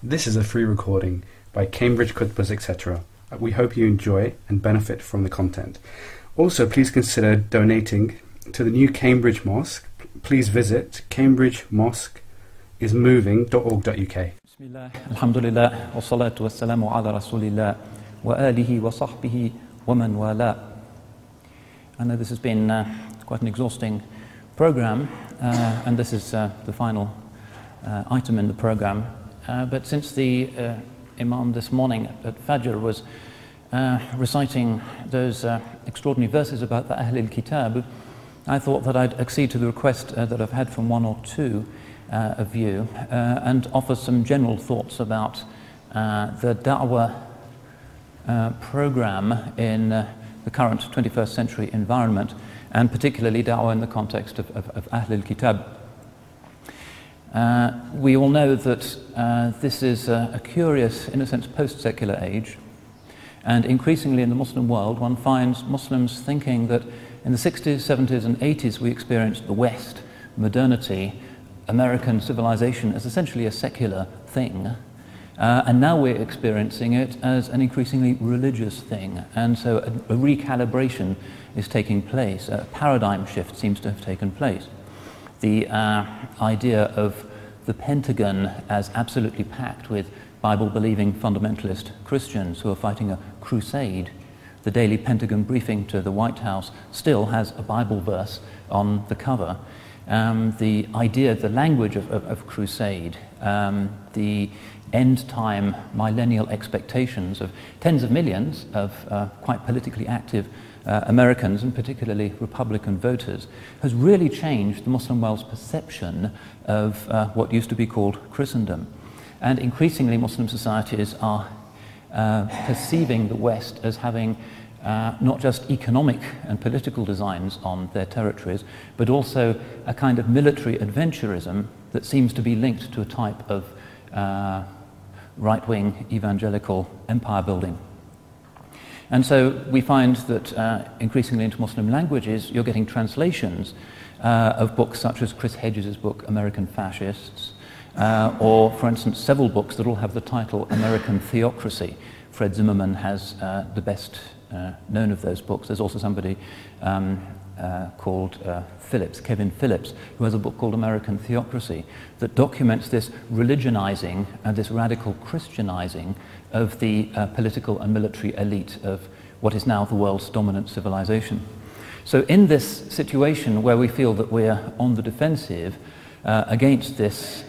This is a free recording by Cambridge Khutbahs, etc. We hope you enjoy and benefit from the content. Also, please consider donating to the new Cambridge Mosque. Please visit cambridgemosqueismoving.org.uk. Bismillah, alhamdulillah, wa salatu wa salamu ala rasulillah, wa alihi wa sahbihi wa man wala. I know this has been quite an exhausting program, and this is the final item in the program. But since the Imam this morning at Fajr was reciting those extraordinary verses about the Ahl al-Kitab, I thought that I'd accede to the request that I've had from one or two of you and offer some general thoughts about the da'wah program in the current 21st century environment, and particularly da'wah in the context of Ahl al-Kitab. We all know that this is a curious, in a sense, post-secular age, and increasingly in the Muslim world one finds Muslims thinking that in the 60s, 70s and 80s we experienced the West, modernity, American civilization as essentially a secular thing, and now we're experiencing it as an increasingly religious thing, and so a recalibration is taking place, a paradigm shift seems to have taken place. The idea of the Pentagon as absolutely packed with Bible-believing fundamentalist Christians who are fighting a crusade. The daily Pentagon briefing to the White House still has a Bible verse on the cover. The idea, the language of crusade, the end-time millennial expectations of tens of millions of quite politically active Americans, and particularly Republican voters, has really changed the Muslim world's perception of what used to be called Christendom. And increasingly Muslim societies are perceiving the West as having not just economic and political designs on their territories, but also a kind of military adventurism that seems to be linked to a type of right-wing evangelical empire building. And so we find that increasingly into Muslim languages you're getting translations of books such as Chris Hedges' book American Fascists, or for instance several books that all have the title American Theocracy. Fred Zimmerman has the best known of those books. There's also somebody called Kevin Phillips, who has a book called American Theocracy that documents this religionizing and this radical Christianizing of the political and military elite of what is now the world's dominant civilization. So in this situation where we feel that we're on the defensive against this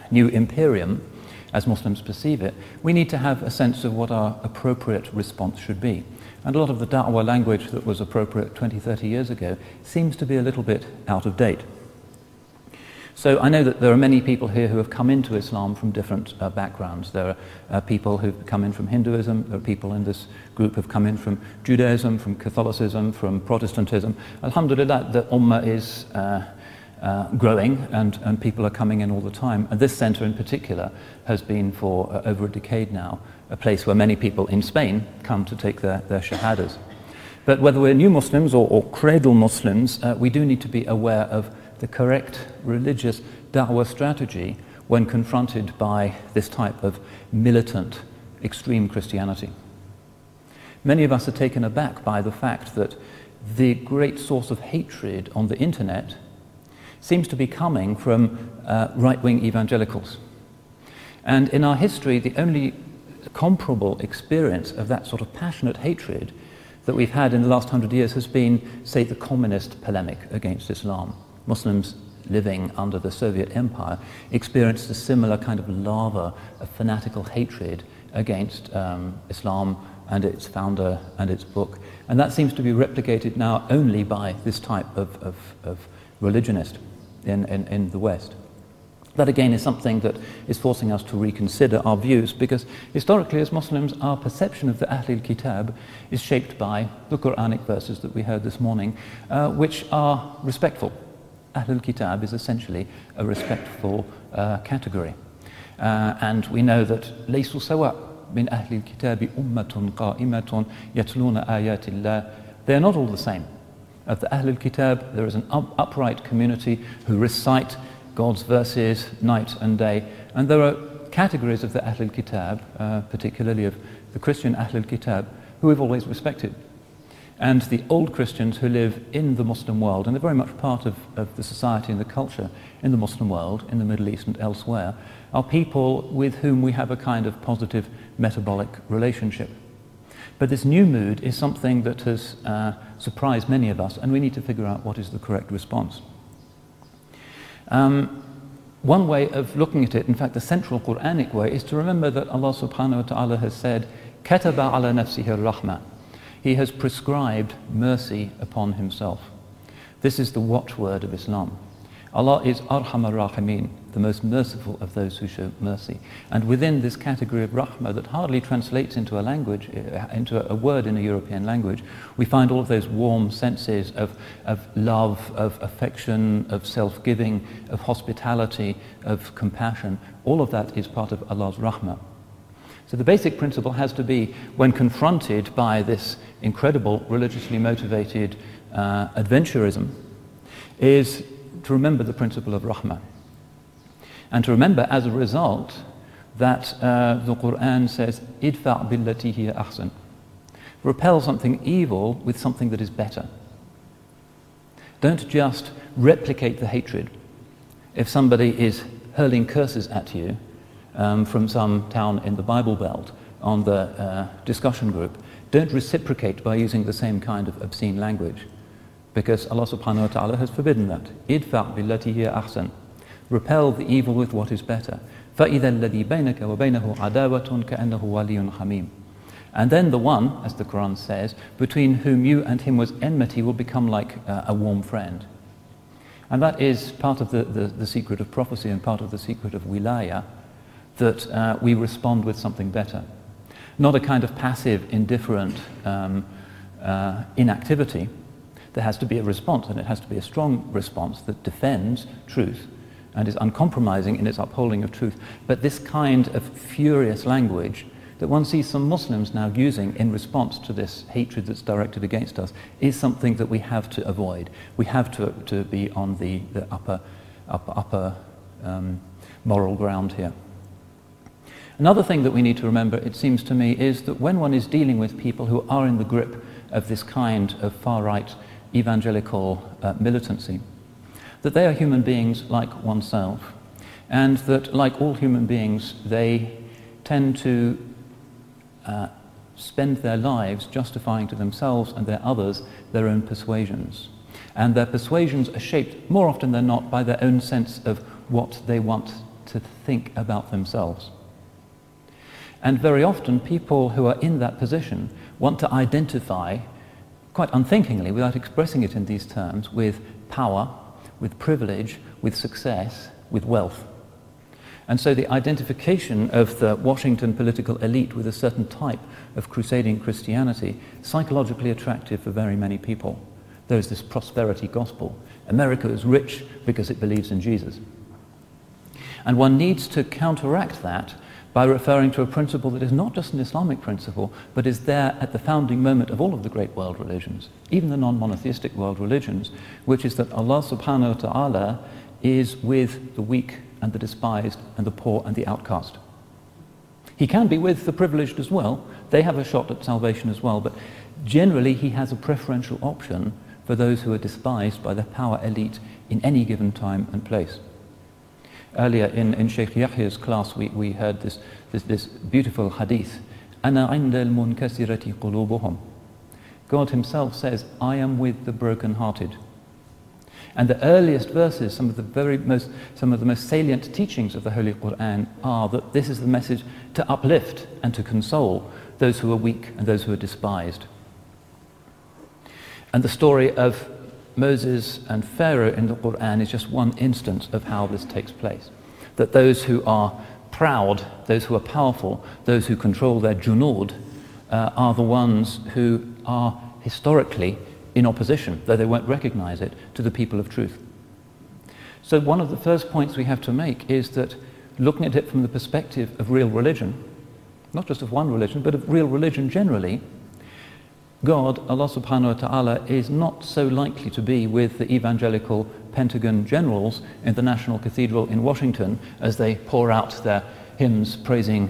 new imperium, as Muslims perceive it, we need to have a sense of what our appropriate response should be. And a lot of the da'wah language that was appropriate 20, 30 years ago seems to be a little bit out of date. So I know that there are many people here who have come into Islam from different backgrounds. There are people who've come in from Hinduism, there are people in this group who've come in from Judaism, from Catholicism, from Protestantism. Alhamdulillah, the Ummah is growing and people are coming in all the time. And this centre in particular has been for over a decade now a place where many people in Spain come to take their shahadas. But whether we're new Muslims or cradle Muslims, we do need to be aware of the correct religious da'wah strategy when confronted by this type of militant, extreme Christianity. Many of us are taken aback by the fact that the great source of hatred on the internet seems to be coming from right-wing evangelicals. And in our history, the only comparable experience of that sort of passionate hatred that we've had in the last 100 years has been, say, the communist polemic against Islam. Muslims living under the Soviet Empire experienced a similar kind of lava of fanatical hatred against Islam and its founder and its book. And that seems to be replicated now only by this type of religionist in the West. That again is something that is forcing us to reconsider our views, because historically as Muslims our perception of the Ahl al-Kitab is shaped by the Quranic verses that we heard this morning, which are respectful. Ahl al-Kitab is essentially a respectful category. And we know that لَيْسُوا سَوَاء مِنْ أَهْلِ الْكِتَابِ أُمَّةٌ قَائِمَةٌ يَتْلُونَ آيَاتِ اللَّهِ. They are not all the same. Of the Ahl al-Kitab, there is an upright community who recite God's verses night and day, and there are categories of the Ahl al-Kitab, particularly of the Christian Ahl al-Kitab, who we've always respected. And the old Christians who live in the Muslim world, and they're very much part of the society and the culture in the Muslim world, in the Middle East and elsewhere, are people with whom we have a kind of positive metabolic relationship. But this new mood is something that has surprised many of us, and we need to figure out what is the correct response. One way of looking at it, in fact the central Quranic way, is to remember that Allah subhanahu wa ta'ala has said, كَتَبَ عَلَى نَفْسِهِ الرَّحْمَةِ. He has prescribed mercy upon himself. This is the watchword of Islam. Allah is Arhamar Rahimin, the most merciful of those who show mercy. And within this category of Rahmah that hardly translates into a language, into a word in a European language, we find all of those warm senses of love, of affection, of self-giving, of hospitality, of compassion. All of that is part of Allah's Rahmah. So the basic principle has to be, when confronted by this incredible religiously motivated adventurism, is to remember the principle of Rahmah. And to remember, as a result, that the Quran says, idfa' billati hiya ahsan. Repel something evil with something that is better. Don't just replicate the hatred. If somebody is hurling curses at you from some town in the Bible Belt on the discussion group, don't reciprocate by using the same kind of obscene language, because Allah subhanahu wa ta'ala has forbidden that. Idfa' billati hiya ahsan. Repel the evil with what is better. فَإِذَا الَّذِي بَيْنَكَ وَبَيْنَهُ عَدَاوَةٌ كَأَنَّهُ وَلِيٌّ حَمِيمٌ. And then the one, as the Quran says, between whom you and him was enmity will become like a warm friend. And that is part of the secret of prophecy and part of the secret of wilaya, that we respond with something better. Not a kind of passive, indifferent inactivity. There has to be a response, and it has to be a strong response that defends truth and is uncompromising in its upholding of truth. But this kind of furious language that one sees some Muslims now using in response to this hatred that's directed against us is something that we have to avoid. We have to be on the upper moral ground here. Another thing that we need to remember, it seems to me, is that when one is dealing with people who are in the grip of this kind of far-right evangelical militancy, that they are human beings like oneself, and that, like all human beings, they tend to spend their lives justifying to themselves and their others their own persuasions. And their persuasions are shaped, more often than not, by their own sense of what they want to think about themselves. And very often, people who are in that position want to identify, quite unthinkingly, without expressing it in these terms, with power, with privilege, with success, with wealth. And so the identification of the Washington political elite with a certain type of crusading Christianity is psychologically attractive for very many people. There is this prosperity gospel. America is rich because it believes in Jesus. And one needs to counteract that by referring to a principle that is not just an Islamic principle, but is there at the founding moment of all of the great world religions, even the non-monotheistic world religions, which is that Allah subhanahu wa ta'ala is with the weak and the despised and the poor and the outcast. He can be with the privileged as well. They have a shot at salvation as well, but generally he has a preferential option for those who are despised by the power elite in any given time and place. Earlier in Sheikh Yahya's class, we heard this beautiful hadith. أَنَا عِنْدَ الْمُنْكَسِرَةِ قُلُوبُهُمْ. God himself says, I am with the broken-hearted. And the earliest verses, some of the most salient teachings of the Holy Quran are that this is the message to uplift and to console those who are weak and those who are despised. And the story of Moses and Pharaoh in the Quran is just one instance of how this takes place. That those who are proud, those who are powerful, those who control their junud are the ones who are historically in opposition, though they won't recognize it, to the people of truth. So one of the first points we have to make is that, looking at it from the perspective of real religion, not just of one religion, but of real religion generally, God, Allah subhanahu wa ta'ala, is not so likely to be with the evangelical Pentagon generals in the National Cathedral in Washington as they pour out their hymns praising